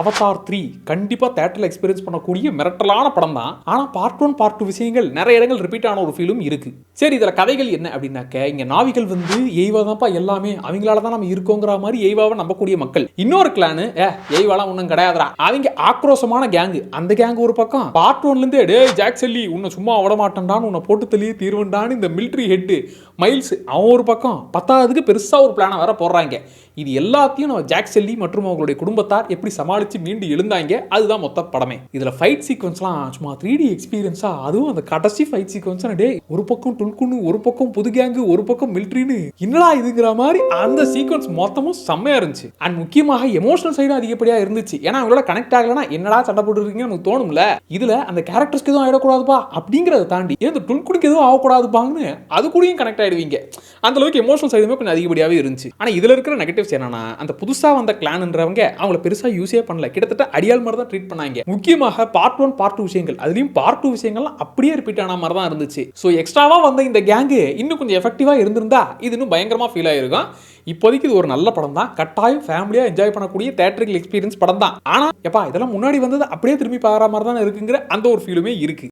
Avatar 3 கண்டிப்பா தியேட்டர்ல experience பண்ணக்கூடிய மிரட்டலான படம் தான். ஆனா பார்ட் 1 பார்ட் 2 விஷயங்கள் நிறைய இடங்கள் ரிப்பீட் ஆன ஒரு ஃபீலும் இருக்கு. சரி, இதுல கதைகள் என்ன அப்படின்னாக்க, இங்க நாவிகள் வந்து எய்வா தான்ப்பா எல்லாமே, அவங்களால தான் நம்ம இருக்கோங்கிற மாதிரி எய்வாவை நம்பக்கூடிய மக்கள். இன்னொரு கிளானு எய்வாலாம் ஒன்றும் கிடையாதுடா, அவங்க ஆக்ரோஷமான கேங்கு. அந்த கேங் ஒரு பக்கம். பார்ட் 1ல இருந்தே டேய் ஜாக் செல்லி உன்னை சும்மா விட மாட்டேன்டான்னு, உன்னை போட்டு தள்ளியே தீர்வண்டான்னு இந்த மிலிட்ரி ஹெட் மைல்ஸ் அவன் ஒரு பக்கம். பத்தாவதுக்கு பெருசா ஒரு பிளானை வேற போடுறாங்க. இது எல்லாத்தையும் நம்ம ஜாக் செல்லி மற்றும் அவங்களுடைய குடும்பத்தார் எப்படி சமாளிச்சு மீண்டு எழுந்தாங்க, அதுதான் மொத்த படமே. இதுல ஃபைட் சீக்வன்ஸ்லாம் சும்மா 3D எக்ஸ்பீரியன்ஸா, அதுவும் அந்த கடைசி ஃபைட் சீக்வன்ஸ் டே ஒரு பக்கம் டுல்குன்னு, ஒரு பக்கம் புது கேங்கு, ஒரு பக்கம் மிலிட்ரின்னு, என்னடா இதுங்கிற மாதிரி அந்த சீக்வன்ஸ் மொத்தமும் செம்மையா இருந்துச்சு. அண்ட் முக்கியமாக எமோஷனல் சைடும் அதிகப்படியா இருந்துச்சு. ஏன்னா அவங்களோட கனெக்ட் ஆகலன்னா என்னடா சண்டை போட்டுருக்கீங்கன்னு நமக்கு தோணும்ல. இதுல அந்த கேரக்டர்ஸ்க்கு எதுவும் ஆயிடக்கூடாதுப்பா அப்படிங்கறத தாண்டி இந்த டுல்குனுக்கு எதுவும் ஆகக்கூடாதுப்பாங்கன்னு அது கூடயும் கனெக்ட் ஆயிடுவீங்க. அந்த அளவுக்கு எமோஷனல் சைடுமே கொஞ்சம் அதிகப்படியாவே இருந்துச்சு. ஆனா இதுல இருக்கிற நெகட்டிவ்ஸ் என்னன்னா, அந்த புதுசா வந்த கிளான்ன்றவங்க அவங்கள பெருசா யூஸே பண்ணல. கிட்டத்தட்ட அடியால் மாதிரி தான் ட்ரீட் பண்ணாங்க. முக்கியமாக பார்ட் 1 பார்ட் 2 விஷயங்கள், அதுலயும் பார்ட் 2 விஷயங்கள்லாம் அப்படியே ரிப்பீட் ஆன மாதிரி தான் இருந்துச்சு. ஸோ எக்ஸ்ட்ராவா வந்த இந்த கேங்கு இன்னும் கொஞ்சம் எஃபெக்டிவா இருந்திருந்தா இது இன்னும் பயங்கரமா ஃபீல் ஆயிருக்கும். இப்போதைக்கு இது ஒரு நல்ல படம் தான். கட்டாயம் ஃபேமிலியா என்ஜாய் பண்ணக்கூடிய தியேட்டரிக்கல் எக்ஸ்பீரியன்ஸ் படம் தான். ஆனா எப்பா இதெல்லாம் முன்னாடி வந்தது அப்படியே திரும்பி பார்க்குற மாதிரி தான் இருக்குங்கிற அந்த ஒரு ஃபீலுமே இருக்கு.